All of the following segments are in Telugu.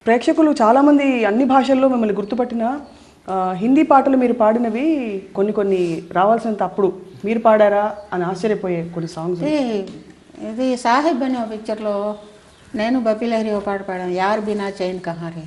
ప్రేక్షకులు చాలామంది అన్ని భాషల్లో మిమ్మల్ని గుర్తుపట్టిన హిందీ పాటలు మీరు పాడినవి కొన్ని రావాల్సినంత అప్పుడు మీరు పాడారా అని ఆశ్చర్యపోయే కొన్ని సాంగ్స్. ఇది సాహిబ్ అనే పిక్చర్లో నేను బపీ లహరి ఒక పాట పాడాను, యార్ బినా చైన్ కహా రే,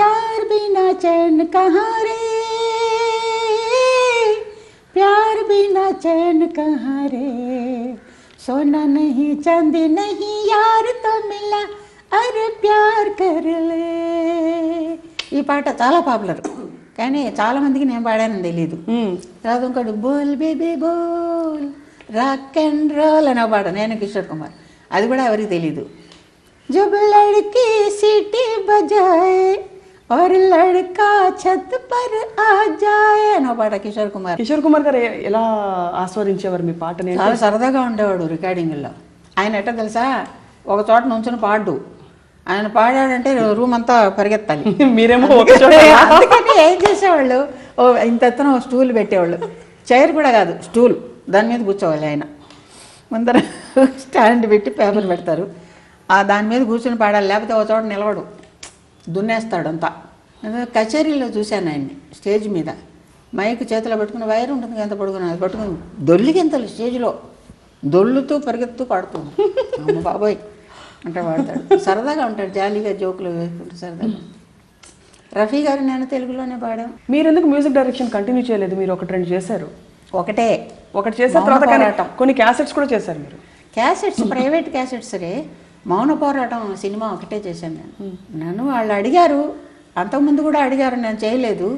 యార్ బినా చైన్ కహా రే, ప్యార్ బినా చైన్ కహా రే, సోనా నహీ చాందీ నహీ యార్ తో మిలా అరే ప్యార్ కర్లే. ఈ పాట చాలా పాపులర్, కానీ చాలామందికి నేను పాడానని తెలీదు. తర్వాత ఇంకోటి బోల్ బేబీ బోల్ రాక్ అండ్ రోల్ అనే పాట, నేను కిషోర్ కుమార్, అది కూడా ఎవరికి తెలీదు. జబ్ లడ్కీ సిటీ బజాయే और लड़का छत पर आ जाए అనే పాట కిషోర్ కుమార్. కిషోర్ కుమార్ గారు ఎలా ఆస్వాదించేవారు మీ పాటని? చాలా సరదాగా ఉండేవాడు రికార్డింగ్లో. ఆయన ఎట్టా తెలుసా, ఒక చోట నుంచుని పాడు, ఆయన పాడాడంటే రూమ్ అంతా పరిగెత్తాలి. మీరేమో అందుకని ఏం చేసేవాళ్ళు, ఇంత ఎత్తున స్టూల్ పెట్టేవాళ్ళు, చైర్ కూడా కాదు స్టూల్, దాని మీద కూర్చోవాలి. ఆయన ముందర స్టాండ్ పెట్టి పేపర్ పెడతారు, దాని మీద కూర్చొని పాడాలి, లేకపోతే ఒక చోట నిలవడు, దున్నేస్తాడు అంతా. కచేరీలో చూశాను ఆయన్ని స్టేజ్ మీద, మైక్ చేతిలో పెట్టుకుని, వైర్ ఉంటుంది ఎంత పడుకుని, అది పట్టుకుని దొల్లికింతలు స్టేజ్లో దొల్లుతూ పరిగెత్తూ పాడుతూ, అమ్మ బాబోయ్ అంటే పాడతాడు. సరదాగా ఉంటాడు, జాలీగా జోకులు వేసుకుంటూ సరదాగా. రఫీ గారు నేను తెలుగులోనే పాడాం. మీరు ఎందుకు మ్యూజిక్ డైరెక్షన్ కంటిన్యూ చేయలేదు? మీరు ఒకటి రెండు చేశారు. ఒకటి చేసిన తర్వాత కొన్ని క్యాసెట్స్ కూడా చేశారు మీరు. క్యాసెట్స్ ప్రైవేట్ క్యాసెట్స్ రే, మౌన పోరాటం సినిమా ఒకటే చేశాను నేను. నన్ను వాళ్ళు అడిగారు, అంతకుముందు కూడా అడిగారు, నేను చేయలేదు.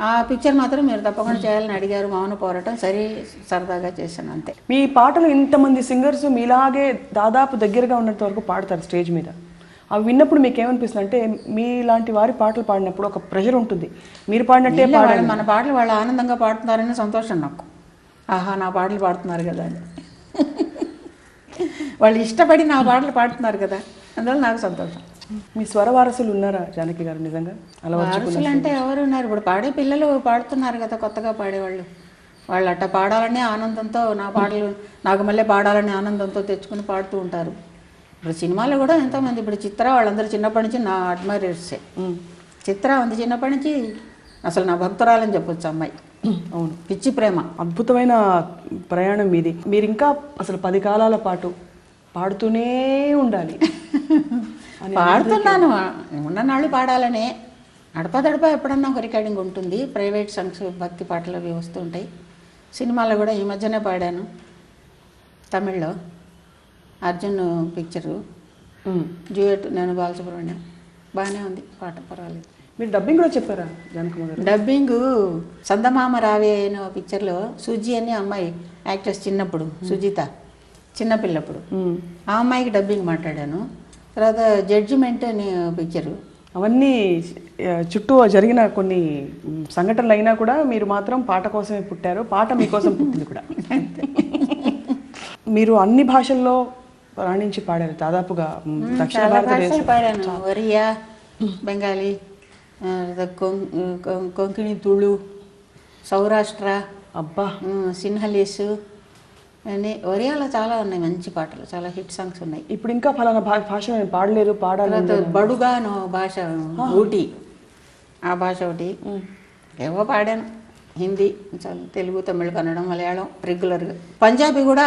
ఆ పిక్చర్ మాత్రం మీరు తప్పకుండా చేయాలని అడిగారు, మౌన పోరాటం, సరే సరదాగా చేశాను అంతే. మీ పాటలు ఇంతమంది సింగర్స్ మీలాగే దాదాపు దగ్గరగా ఉన్నంత వరకు పాడతారు స్టేజ్ మీద. అవి విన్నప్పుడు మీకు ఏమనిపిస్తుంది అంటే, మీలాంటి వారి పాటలు పాడినప్పుడు ఒక ప్రెషర్ ఉంటుంది, మీరు పాడినట్టే పాడాలి, మన పాటలు వాళ్ళు ఆనందంగా పాడుతున్నారని సంతోషం నాకు. ఆహా, నా పాటలు పాడుతున్నారు కదా అని, వాళ్ళు ఇష్టపడి నా పాటలు పాడుతున్నారు కదా, అందువల్ల నాకు సంతోషం. మీ స్వర వారసులు ఉన్నారా జానకి గారు? నిజంగా అలా వారసులు అంటే ఎవరు ఉన్నారు? ఇప్పుడు పాడే పిల్లలు పాడుతున్నారు కదా, కొత్తగా పాడేవాళ్ళు, వాళ్ళు అట్ట పాడాలనే ఆనందంతో నా పాటలు నాకు మళ్ళీ పాడాలనే ఆనందంతో తెచ్చుకుని పాడుతూ ఉంటారు. ఇప్పుడు సినిమాలో కూడా ఎంతోమంది, ఇప్పుడు చిత్ర వాళ్ళందరూ చిన్నప్పటి నుంచి నా అడ్మైరర్సే. చిత్ర ఉంది చిన్నప్పటి నుంచి అసలు నా భక్తురాలని చెప్పొచ్చు అమ్మాయి. అవును, పిచ్చి ప్రేమ. అద్భుతమైన ప్రయాణం మీది. మీరు ఇంకా అసలు 10 కాలాల పాటు పాడుతూనే ఉండాలి. పాడుతున్నాను, ఉన్ననాళ్ళు పాడాలనే. అడపదడప ఎప్పుడన్నా ఒక రికార్డింగ్ ఉంటుంది, ప్రైవేట్ సాంగ్స్ భక్తి పాటలు అవి వస్తుంటాయి. సినిమాలో కూడా ఈ మధ్యనే పాడాను, తమిళ్లో అర్జున్ పిక్చరు డ్యూయట్, నేను బాలసుబ్రహ్మణ్యం, బాగానే ఉంది పాట, పర్వాలేదు. మీరు డబ్బింగ్ కూడా చెప్పారా జానకమ్మ గారు? డబ్బింగ్ సందమామ రావే అనే పిక్చర్లో సుజీ అని అమ్మాయి యాక్ట్రెస్, చిన్నప్పుడు సుజిత చిన్నపిల్లప్పుడు, ఆ అమ్మాయికి డబ్బింగ్ మాట్లాడాను. తర్వాత జడ్జిమెంట్ అనే పిక్చరు. అవన్నీ చుట్టూ జరిగిన కొన్ని సంఘటనలు అయినా కూడా మీరు మాత్రం పాట కోసమే పుట్టారు, పాట మీకోసం పుట్టింది కూడా. మీరు అన్ని భాషల్లో రాణించి పాడారు దాదాపుగా. దక్షిణ భారతదేశం పాడాను, ఒరియా, బెంగాలీ, కొంకణి, తుళు, సౌరాష్ట్ర, అబ్బా, సిన్హలీసు అని ఒరియాలో చాలా ఉన్నాయి మంచి పాటలు, చాలా హిట్ సాంగ్స్ ఉన్నాయి. ఇప్పుడు ఇంకా ఫలానా భాష నేను పాడలేదు, పాడాలి. బడుగాను భాష, ఊటీ, ఆ భాష ఒకటి ఏవో పాడాను. హిందీ, తెలుగు, తమిళ, కన్నడం, మలయాళం రెగ్యులర్గా. పంజాబీ కూడా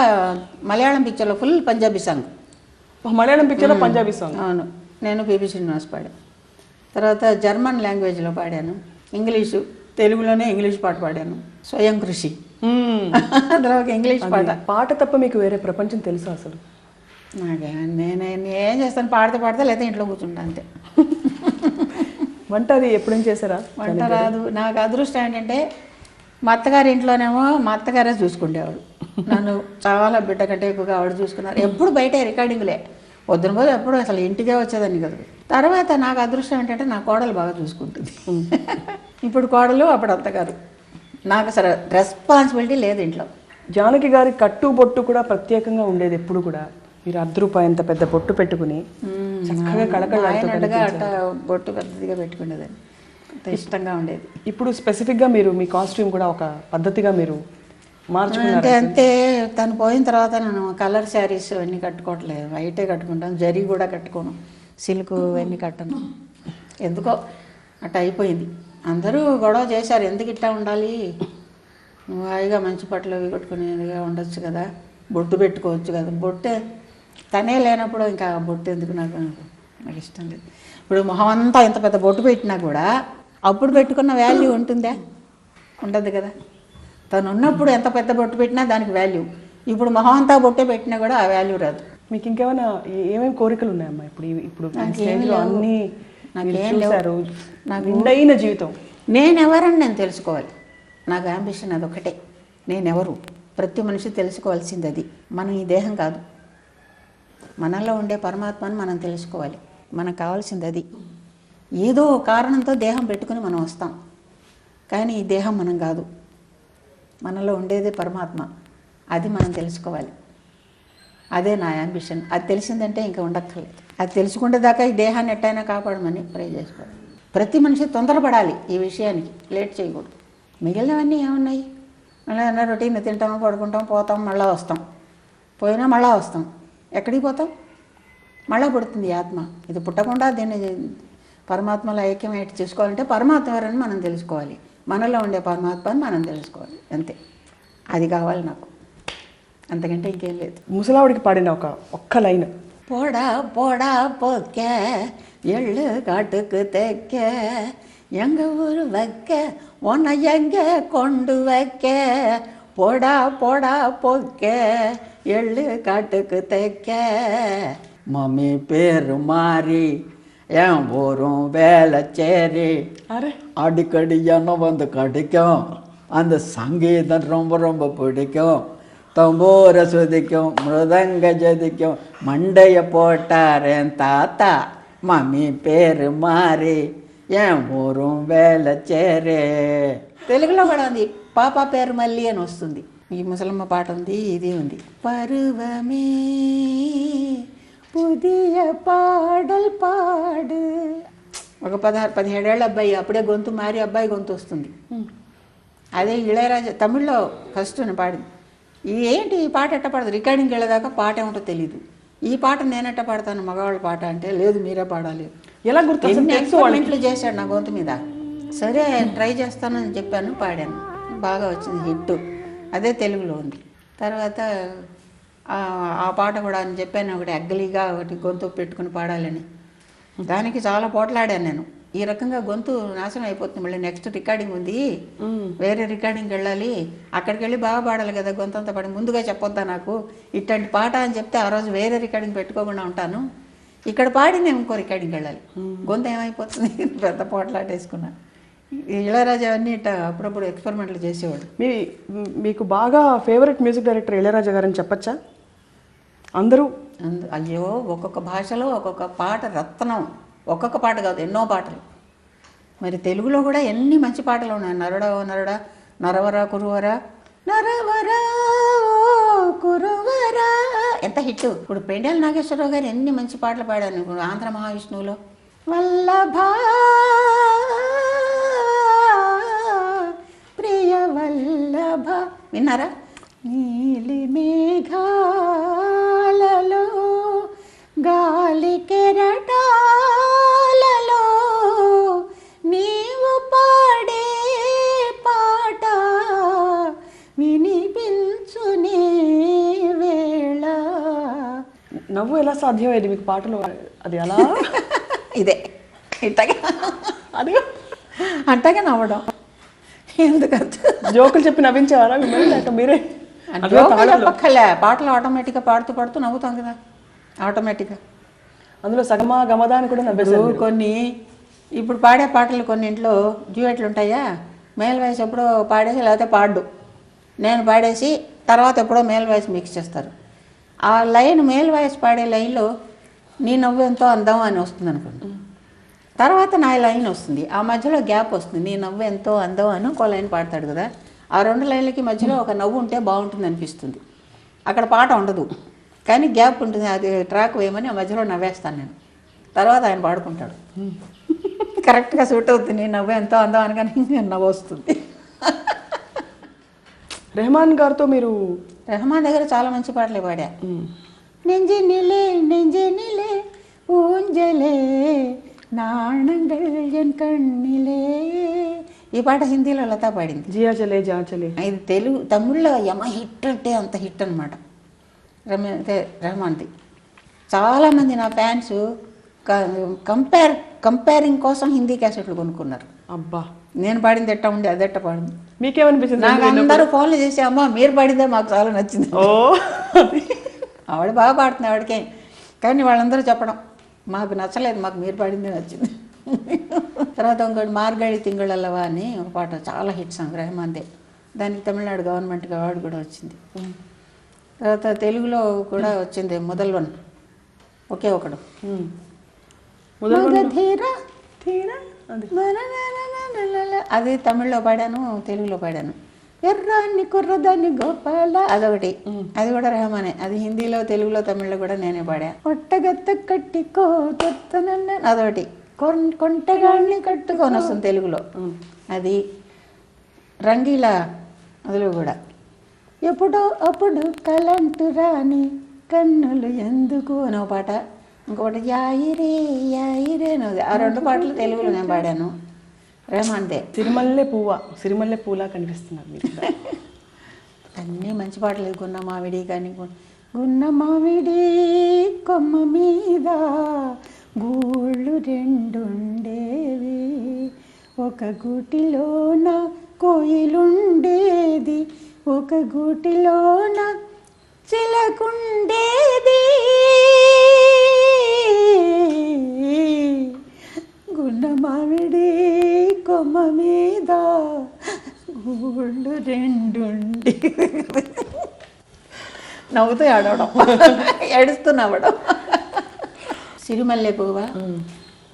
మలయాళం పిక్చర్లో ఫుల్ పంజాబీ సాంగ్. మలయాళం పిక్చర్లో పంజాబీ సాంగ్? అవును, నేను పిబి శ్రీనివాస్ పాడాను. తర్వాత జర్మన్ లాంగ్వేజ్లో పాడాను, ఇంగ్లీషు, తెలుగులోనే ఇంగ్లీష్ పాట పాడాను, స్వయం కృషి, అందులో ఒక ఇంగ్లీష్ పాట. పాట తప్ప మీకు వేరే ప్రపంచం తెలుసా అసలు? నేను ఏం చేస్తాను, పాడితే లేదా ఇంట్లో కూర్చుంటా అంతే. వంట అది ఎప్పుడేం చేశారా? వంట రాదు. నాకు అదృష్టం ఏంటంటే, మా అత్తగారి ఇంట్లోనేమో మా అత్తగారే చూసుకునేవాడు నన్ను, చాలా బిడ్డ కంటే ఎక్కువగా ఆవిడ చూసుకున్నారు. ఎప్పుడు బయట రికార్డింగ్లే, పొద్దున పోదు ఎప్పుడు అసలు ఇంటికే వచ్చేదాన్ని కదా. తర్వాత నాకు అదృష్టం ఏంటంటే నా కోడలు బాగా చూసుకుంటుంది. ఇప్పుడు కోడలు, అప్పుడు అత్తగారు, నాకు అసలు రెస్పాన్సిబిలిటీ లేదు ఇంట్లో. జానకి గారి కట్టు బొట్టు కూడా ప్రత్యేకంగా ఉండేది ఎప్పుడు కూడా. మీరు ₹10 అంత పెద్ద బొట్టు పెట్టుకుని చక్కగా కళకళగా అట్ట బొట్టు పెద్దదిగా పెట్టుకునేదాన్ని, ఇష్టంగా ఉండేది. ఇప్పుడు స్పెసిఫిక్గా మీరు మీ కాస్ట్యూమ్ కూడా ఒక పద్ధతిగా మీరు మార్చుకున్నారు? అంతే, తను పోయిన తర్వాత నేను కలర్ శారీస్ అన్నీ కట్టుకోవట్లేదు, వైటే కట్టుకుంటాను, జరీ కూడా కట్టుకోను, సిల్క్ ఇవన్నీ కట్టను. ఎందుకో అట్లా అయిపోయింది. అందరూ గొడవ చేశారు, ఎందుకు ఇట్లా ఉండాలి, నువ్వు హాయిగా మంచి బట్టలు అవి కట్టుకునేదిగా ఉండొచ్చు కదా, బొట్టు పెట్టుకోవచ్చు కదా. బొట్టే తనే లేనప్పుడు ఇంకా బొట్టు ఎందుకు, నాకు ఇష్టం లేదు. ఇప్పుడు మొహం అంతా ఇంత పెద్ద బొట్టు పెట్టినా కూడా అప్పుడు పెట్టుకున్న వాల్యూ ఉంటుందా? ఉండదు కదా. తను ఉన్నప్పుడు ఎంత పెద్ద బొట్టు పెట్టినా దానికి వాల్యూ, ఇప్పుడు మొహం అంతా బొట్టే పెట్టినా కూడా ఆ వాల్యూ రాదు. మీకు ఇంకేమైనా ఏమేమి కోరికలు ఉన్నాయమ్మా ఇప్పుడు నాకేం స్టేజ్లో లేవు. అన్నీ నాకేం చూశారు, నాకు నిండైన జీవితం. నేనెవరని నేను తెలుసుకోవాలి. నాకు అంబిషన్ అదొకటే, నేనెవరు. ప్రతి మనిషి తెలుసుకోవాల్సింది అది. మనం ఈ దేహం కాదు, మనలో ఉండే పరమాత్మని మనం తెలుసుకోవాలి. మనకు కావాల్సింది అది. ఏదో కారణంతో దేహం పెట్టుకుని మనం వస్తాం, కానీ ఈ దేహం మనం కాదు, మనలో ఉండేదే పరమాత్మ. అది మనం తెలుసుకోవాలి. అదే నా అంబిషన్. అది తెలిసిందంటే ఇంకా ఉండక్కర్లేదు. అది తెలుసుకుంటే దాకా ఈ దేహాన్ని ఎట్టయినా కాపాడమని ప్రే చేసుకోవాలి. ప్రతి మనిషి తొందరపడాలి ఈ విషయానికి, లేట్ చేయకూడదు. మిగిలినవన్నీ ఏమున్నాయి, మళ్ళీ రొటీన్ తింటాం, పడుకుంటాం, పోతాం, మళ్ళీ వస్తాం, పోయినా మళ్ళీ వస్తాం. ఎక్కడికి పోతాం? మళ్ళీ పుడుతుంది ఆత్మ. ఇది పుట్టకుండా దీన్ని పరమాత్మలో ఐక్యమేట్ చేసుకోవాలంటే పరమాత్మ ఎవరని మనం తెలుసుకోవాలి, మనలో ఉండే పరమాత్మని మనం తెలుసుకోవాలి, అంతే. అది కావాలి నాకు, అంతకంటే ఇంకేం లేదు. ముసలావిడికి పాడిన ఒక్క లైన్. போடா போடா போக்க எள்ளு காட்டுக்கு தைக்க எங்க ஊரு வைக்க உன்னை எங்க கொண்டு வைக்க போடா போடா போக்க எள்ளு காட்டுக்கு தைக்க மம்மி பேரு மாறி என் ஊரும் வேலைச்சேரி అరే அடிக்கடி என்ன வந்து கடிக்கும், அந்த சங்கீதம் ரொம்ப ரொம்ப பிடிக்கும், தம்பூர சுதிக்கும், மிருதங்க ஜதிக்கும், மண்டைய போட்டாரேன் தாத்தா మమ్మీ పేరు మారి ఏం ఊరం వేలచేరే. తెలుగులో కూడా ఉంది, పాప పేరు మల్లి అని వస్తుంది. ఈ ముసలమ్మ పాట ఉంది, ఇది ఉంది. పరువమే పుదియ పాడల్ పాడు. ఒక 16-17 ఏళ్ళ అబ్బాయి, అప్పుడే గొంతు మారి అబ్బాయి గొంతు వస్తుంది. అదే ఇళయరాజా తమిళ్లో ఫస్ట్ పాడింది. ఏంటి ఈ పాట ఎట్ట పాడదు, రికార్డింగ్కి వెళ్ళేదాకా పాట ఏమిటో తెలీదు. ఈ పాట నేనెట్ట పాడతాను, మగవాళ్ళ పాట అంటే, లేదు మీరే పాడాలి. ఎలా గుర్తు? ఎక్స్పెరిమెంట్లు చేశాడు నా గొంతు మీద. సరే ట్రై చేస్తానని చెప్పాను, పాడాను, బాగా వచ్చింది, హిట్. అదే తెలుగులో ఉంది. తర్వాత ఆ పాట కూడా అని చెప్పాను, ఒకటి అగ్గలిగా ఒకటి గొంతు పెట్టుకుని పాడాలని. దానికి చాలా పోట్లాడాను నేను. ఈ రకంగా గొంతు నాశనం అయిపోతుంది, మళ్ళీ నెక్స్ట్ రికార్డింగ్ ఉంది, వేరే రికార్డింగ్కి వెళ్ళాలి, అక్కడికి వెళ్ళి బాగా పాడాలి కదా, గొంతు అంతా పడి ముందుగా చెప్పొద్దా నాకు ఇట్లాంటి పాట అని చెప్తే ఆ రోజు వేరే రికార్డింగ్ పెట్టుకోకుండా ఉంటాను, ఇక్కడ పాడి నేను ఇంకో రికార్డింగ్కి వెళ్ళాలి, గొంతు ఏమైపోతుంది. పెద్ద పోట్లాటేసుకున్నా. ఇళయరాజా అన్నీ ఇట్లా అప్పుడప్పుడు ఎక్స్పెరిమెంట్లు చేసేవాడు. మీకు బాగా ఫేవరెట్ మ్యూజిక్ డైరెక్టర్ ఇళయరాజా గారని చెప్పచ్చా? అందరూ అయ్యో, ఒక్కొక్క భాషలో ఒక్కొక్క పాట రత్నం. ఒక్కొక్క పాట కాదు, ఎన్నో పాటలు. మరి తెలుగులో కూడా ఎన్ని మంచి పాటలు ఉన్నాయి. నరుడా ఓ నరుడా, నరవరా కురువరా, నరవరా కురువరా, ఎంత హిట్. ఇప్పుడు పెండెల నాగేశ్వరరావు గారు ఎన్ని మంచి పాటలు పాడాను. ఇప్పుడు ఆంధ్ర మహావిష్ణువులో వల్లభా ప్రియ వల్లభ విన్నారా? నీలి మేఘాలలో గాలి కెరటాలలో నీవు పాడే పాట వినిపించునే వేళ. నవ్వు ఎలా సాధ్యమయ్యేది మీకు పాటలో? అది అలా ఇదే ఇట్టగా అది అంటగా నవ్వడం. ఎందుకంటే జోకులు చెప్పి నవ్వించేవారా మిమ్మల్ని, లేక మీరే? చెప్పక్కర్లే, పాటలు ఆటోమేటిక్గా పాడుతూ పాడుతూ నవ్వుతాం కదా ఆటోమేటిక్గా. అందులో సగమా గమదాన్ని కూడా నవ్వేశారు. కొన్ని ఇప్పుడు పాడే పాటలు కొన్నింట్లో డ్యూయెట్లు ఉంటాయా, మేల్ వాయిస్ ఎప్పుడో పాడేసి లేకపోతే పాడు, నేను పాడేసి తర్వాత ఎప్పుడో మేల్ వాయిస్ మిక్స్ చేస్తారు. ఆ లైన్ మేల్ వాయిస్ పాడే లైన్లో నీ నవ్వు ఎంతో అందం అని వస్తుంది అనుకోండి, తర్వాత నా లైన్ వస్తుంది, ఆ మధ్యలో గ్యాప్ వస్తుంది, నీ నవ్వు ఎంతో అందం అని ఒక లైన్ పాడతాడు కదా. ఆ 2 లైన్లకి మధ్యలో ఒక నవ్వు ఉంటే బాగుంటుంది అనిపిస్తుంది. అక్కడ పాట ఉండదు కానీ గ్యాప్ ఉంటుంది, అది ట్రాక్ వేయమని ఆ మధ్యలో నవ్వేస్తాను నేను. తర్వాత ఆయన పాడుకుంటాడు, కరెక్ట్గా సూట్ అవుతుంది. నీ నవ్వు ఎంతో అందం అనగానే నవ్వు వస్తుంది. రెహమాన్ గారితో మీరు? రెహమాన్ దగ్గర చాలా మంచి పాటలే పాడా. నెంజెనిలే నెంజెనిలే ఊంజలే నాణంగల్ ఎన్ కണ്ணிలే. ఈ పాట హిందీలో లతా పాడింది. జియా చలే జా చలే. ఇది తెలుగు తమిళ్లో యమ హిట్ అంటే అంత హిట్ అనమాట. రెహమాన్ది. చాలామంది నా ఫ్యాన్స్ కంపేరింగ్ కోసం హిందీ క్యాసెట్లు కొనుక్కున్నారు. అబ్బా, నేను పాడింది ఎట్టా ఉంది, అది ఎట్టా పాడింది. మీకేమనిపించింది? నాకు అందరూ ఫోన్లు చేసి అమ్మ మీరు పాడిందే మాకు చాలా నచ్చింది. ఓ, ఆవిడ బాగా పాడుతుంది ఆవిడకే, కానీ వాళ్ళందరూ చెప్పడం మాకు నచ్చలేదు, మాకు మీరు పాడిందే నచ్చింది. తర్వాత ఇంకోటి మార్గడి తింగళల్లవా అని ఒక పాట, చాలా హిట్ సాంగ్ రెహమాన్దే. దానికి తమిళనాడు గవర్నమెంట్కి అవార్డు కూడా వచ్చింది. తర్వాత తెలుగులో కూడా వచ్చింది మొదల్వన్, ఒకే ఒకడు. అది తమిళ్లో పాడాను, తెలుగులో పాడాను. ఎర్రాన్ని కుర్రదాన్ని గోపాల అదొకటి, అది కూడా రెహమానే. అది హిందీలో తెలుగులో తమిళ్లో కూడా నేనే పాడా. ఒట్టగత్త కట్టికో అదొకటి, కొంటగాడిని కట్టుకొని వస్తుంది తెలుగులో. అది రంగీలా అందులో కూడా. ఎప్పుడో అప్పుడు కలంటు రాని కన్నులు ఎందుకు అని ఒక పాట, ఇంకొకటి యాయిరే యాయిరే అనేది. ఆ రెండు పాటలు తెలుగులో నేను పాడాను, రెహమాన్దే. సిరిమల్లె పూలా కనిపిస్తున్నారు మీరు. అన్నీ మంచి పాటలు. గున్న మామిడి కానీ, గున్న మామిడి కొమ్మ మీద గూళ్ళు రెండుండేవి, ఒక గూటిలోన కోయిలుండేది, ఒక గూటిలోన చిలకుండేది, గున్న మామిడి కొమ్మ మీద గూళ్ళు రెండుండి. నవ్వుతూ ఆడవడం, ఏడుస్తున్నావడం. సిరిమల్లె పువ్వా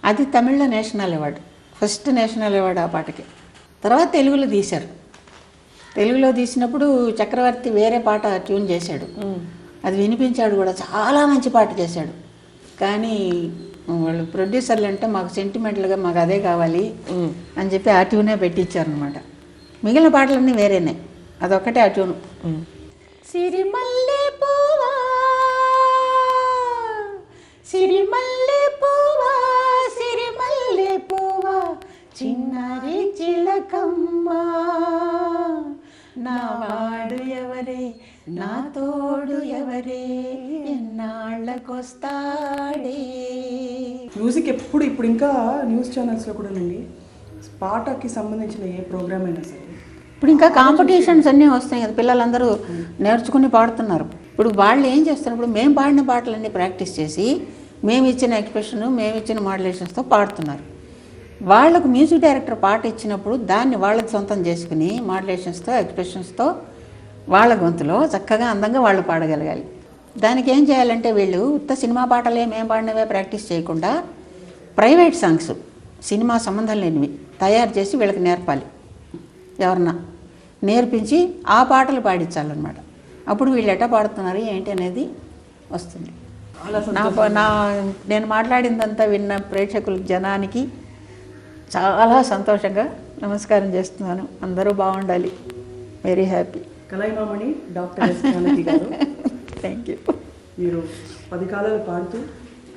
అది తమిళ్లో national award, first national award ఆ పాటకి. తర్వాత తెలుగులో తీశారు. తెలుగులో తీసినప్పుడు చక్రవర్తి వేరే పాట ట్యూన్ చేశాడు, అది వినిపించాడు కూడా, చాలా మంచి పాట చేశాడు. కానీ వాళ్ళు ప్రొడ్యూసర్లు అంటే మాకు సెంటిమెంటల్గా మాకు అదే కావాలి అని చెప్పి ఆ ట్యూనే పెట్టించారనమాట. మిగిలిన పాటలన్నీ వేరేనే, అదొక్కటే ఆ ట్యూను. సిరిమల్లె పువ్వా సిరిమల్లె పువ్వా సిరిమల్లె పువ్వా చిన్నారి చిలకమ్మ, నా వాడు ఎవరే నా తోడు ఎవరే ఎన్నాళ్ళకొస్తాడే. మ్యూజిక్ ఎప్పుడు ఇప్పుడు ఇంకా న్యూస్ ఛానల్స్లో కూడానండి పాటకి సంబంధించిన ఏ ప్రోగ్రామ్ అయినా సరే ఇప్పుడు ఇంకా కాంపిటీషన్స్ అన్నీ వస్తాయి కదా, పిల్లలందరూ నేర్చుకుని పాడుతున్నారు. ఇప్పుడు వాళ్ళు ఏం చేస్తారు, ఇప్పుడు మేము పాడిన పాటలన్నీ ప్రాక్టీస్ చేసి మేము ఇచ్చిన ఎక్స్ప్రెషన్ మేము ఇచ్చిన మాడ్యులేషన్స్తో పాడుతున్నారు. వాళ్ళకు మ్యూజిక్ డైరెక్టర్ పాట ఇచ్చినప్పుడు దాన్ని వాళ్ళకి సొంతం చేసుకుని మాడ్యులేషన్స్తో ఎక్స్ప్రెషన్స్తో వాళ్ళ గొంతులో చక్కగా అందంగా వాళ్ళు పాడగలగాలి. దానికి ఏం చేయాలంటే వీళ్ళు ఉత్త సినిమా పాటలే మేము పాడినవే ప్రాక్టీస్ చేయకుండా ప్రైవేట్ సాంగ్స్ సినిమా సంబంధం లేనివి తయారు చేసి వీళ్ళకి నేర్పాలి. ఎవరన్నా నేర్పించి ఆ పాటలు పాడించాలన్నమాట. అప్పుడు వీళ్ళు ఎట్లా పాడుతున్నారు ఏంటి అనేది వస్తుంది. నేను మాట్లాడిందంతా విన్న ప్రేక్షకుల జనానికి చాలా సంతోషంగా నమస్కారం చేస్తున్నాను. అందరూ బాగుండాలి. Very happy. Kalaimamani doctor S Janaki గారు, థ్యాంక్ యూ. మీరు 10 కాలాలు పాడుతూ